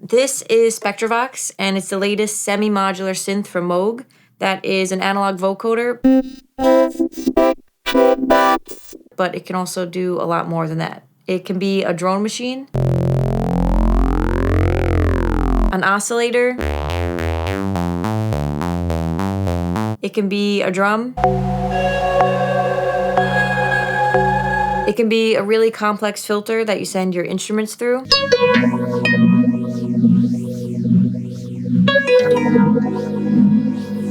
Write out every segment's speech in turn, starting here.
This is Spectravox, and it's the latest semi-modular synth from Moog that is an analog vocoder, but it can also do a lot more than that. It can be a drone machine, an oscillator, it can be a drum, it can be a really complex filter that you send your instruments through.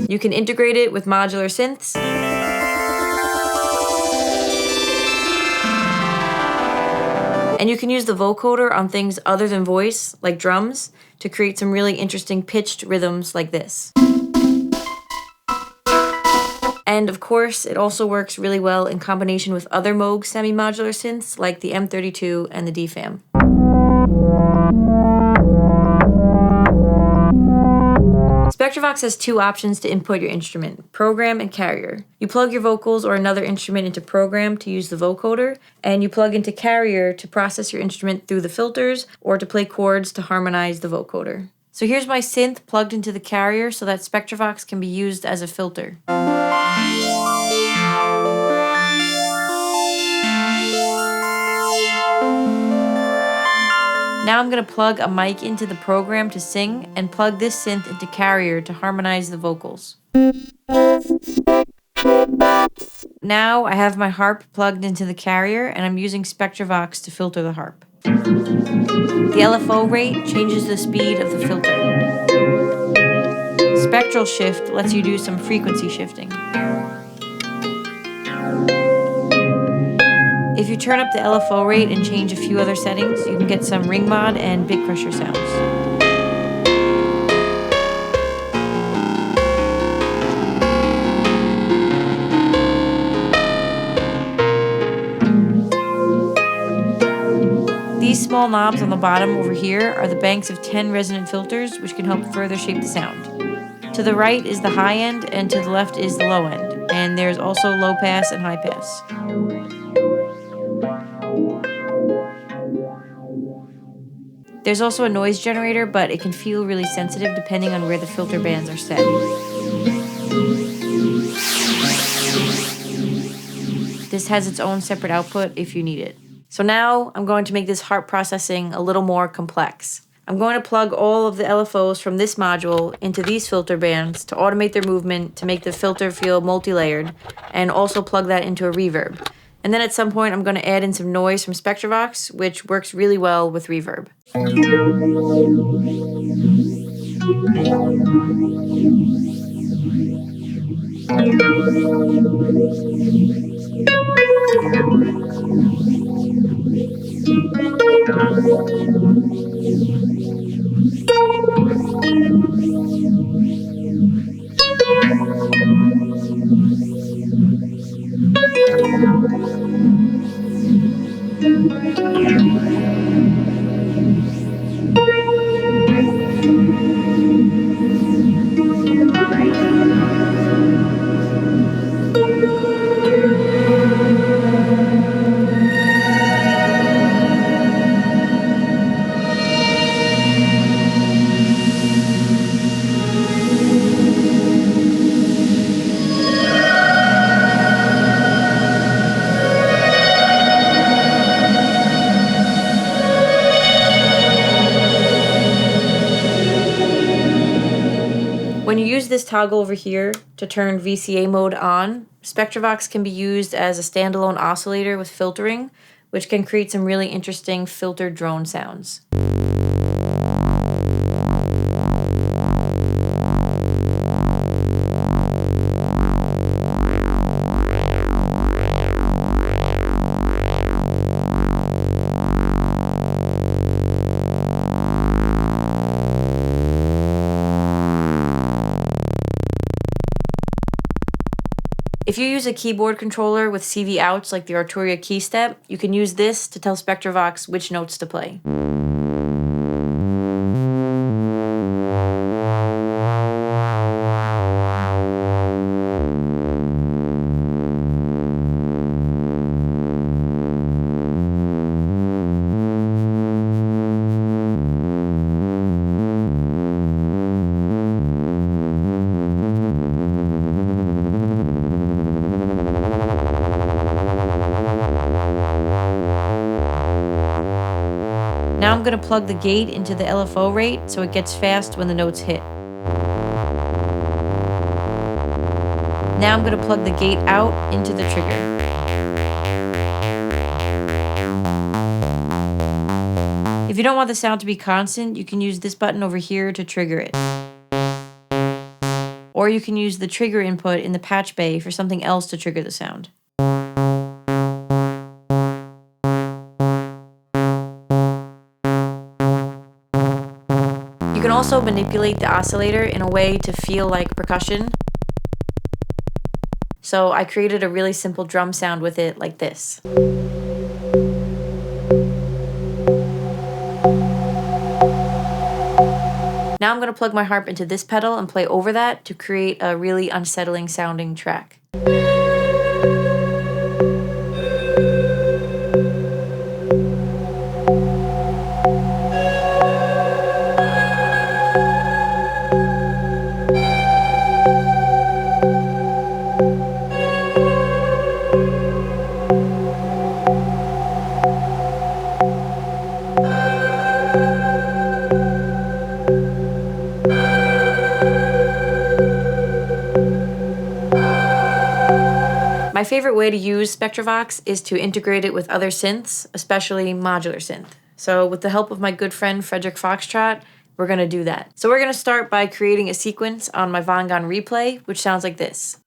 You can integrate it with modular synths. And you can use the vocoder on things other than voice, like drums, to create some really interesting pitched rhythms like this. And of course, it also works really well in combination with other Moog semi-modular synths like the M32 and the DFAM. Spectravox has two options to input your instrument, program and carrier. You plug your vocals or another instrument into program to use the vocoder, and you plug into carrier to process your instrument through the filters or to play chords to harmonize the vocoder. So here's my synth plugged into the carrier so that Spectravox can be used as a filter. Now I'm going to plug a mic into the program to sing and plug this synth into carrier to harmonize the vocals. Now I have my harp plugged into the carrier and I'm using Spectravox to filter the harp. The LFO rate changes the speed of the filter. Spectral shift lets you do some frequency shifting. If you turn up the LFO rate and change a few other settings, you can get some ring mod and bit crusher sounds. These small knobs on the bottom over here are the banks of 10 resonant filters, which can help further shape the sound. To the right is the high end, and to the left is the low end, and there's also low pass and high pass. There's also a noise generator, but it can feel really sensitive depending on where the filter bands are set. This has its own separate output if you need it. So now I'm going to make this harp processing a little more complex. I'm going to plug all of the LFOs from this module into these filter bands to automate their movement to make the filter feel multi-layered, and also plug that into a reverb. And then at some point, I'm going to add in some noise from Spectravox, which works really well with reverb. When you use this toggle over here to turn VCA mode on, Spectravox can be used as a standalone oscillator with filtering, which can create some really interesting filtered drone sounds. If you use a keyboard controller with CV outs like the Arturia key step, you can use this to tell Spectravox which notes to play. Now I'm going to plug the gate into the LFO rate so it gets fast when the notes hit. Now I'm going to plug the gate out into the trigger. If you don't want the sound to be constant, you can use this button over here to trigger it. Or you can use the trigger input in the patch bay for something else to trigger the sound. You can also manipulate the oscillator in a way to feel like percussion. So I created a really simple drum sound with it like this. Now I'm going to plug my harp into this pedal and play over that to create a really unsettling sounding track. My favorite way to use Spectravox is to integrate it with other synths, especially Modular synth. So with the help of my good friend Frederick Foxtrot, we're going to do that. So we're going to start by creating a sequence on my Vongon replay, which sounds like this.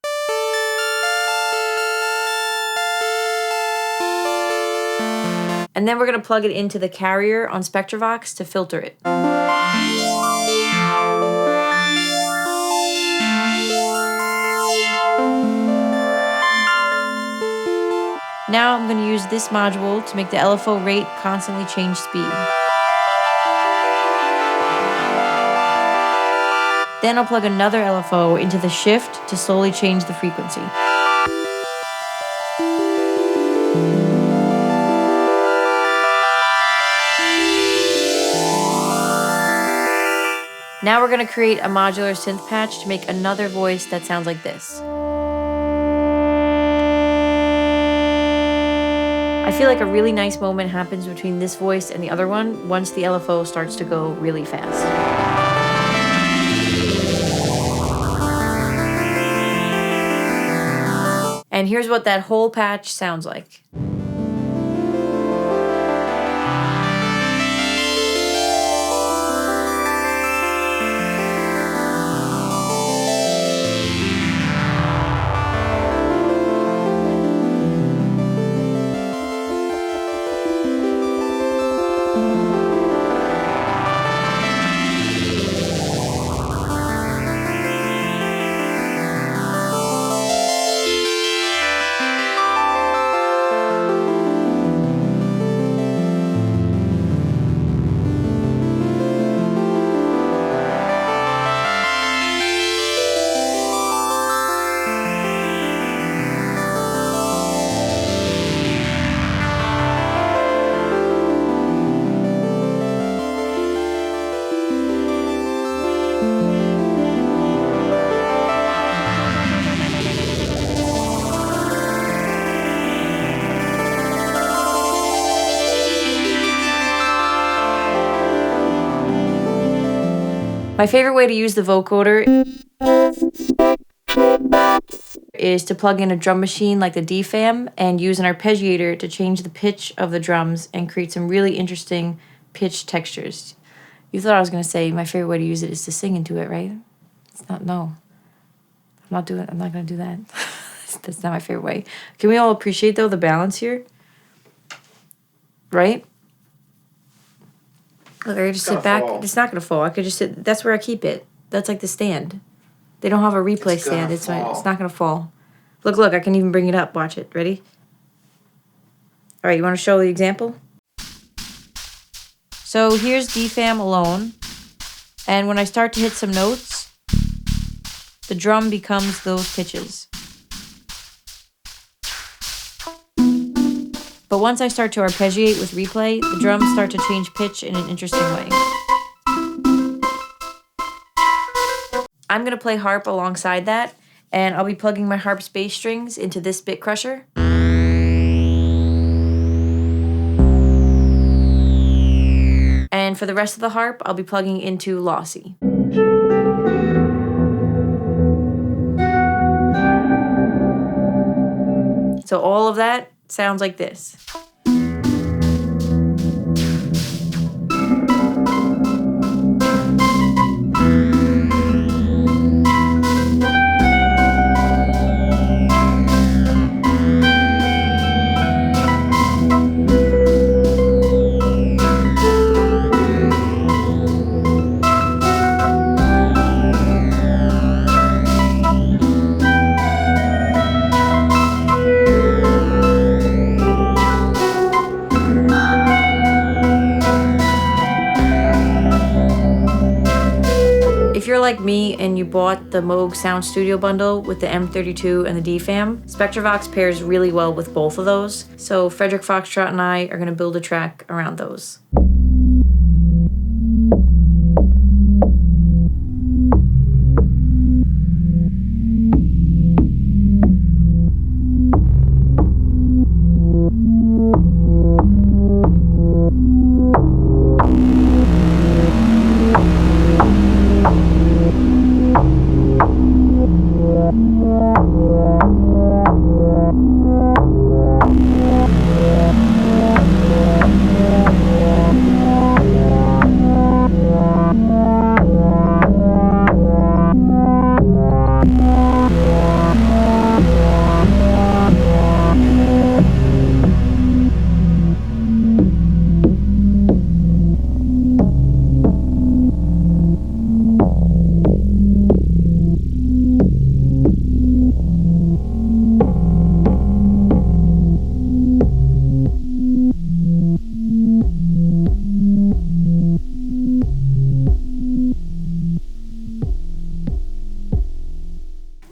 And then we're going to plug it into the carrier on Spectravox to filter it. Now I'm going to use this module to make the LFO rate constantly change speed. Then I'll plug another LFO into the shift to slowly change the frequency. Now we're going to create a modular synth patch to make another voice that sounds like this. I feel like a really nice moment happens between this voice and the other one once the LFO starts to go really fast. And here's what that whole patch sounds like. My favorite way to use the vocoder is to plug in a drum machine like the DFAM and use an arpeggiator to change the pitch of the drums and create some really interesting pitch textures. You thought I was going to say my favorite way to use it is to sing into it, right? It's not, no. I'm not going to do that. That's not my favorite way. Can we all appreciate, though, the balance here? Right? Look, I could just sit back. Fall. It's not going to fall. I could just sit. That's where I keep it. That's like the stand. They don't have a replay stand. It's not going to fall. Look, I can even bring it up. Watch it. Ready? All right, you want to show the example? So here's DFAM alone. And when I start to hit some notes, the drum becomes those pitches. But once I start to arpeggiate with replay, the drums start to change pitch in an interesting way. I'm going to play harp alongside that, and I'll be plugging my harp's bass strings into this bit crusher. And for the rest of the harp, I'll be plugging into Lossy. So all of that sounds like this. If you're like me and you bought the Moog Sound Studio bundle with the M32 and the DFAM, Spectravox pairs really well with both of those. So Frederick Foxtrot and I are going to build a track around those.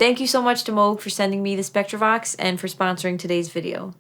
Thank you so much to Moog for sending me the Spectravox and for sponsoring today's video.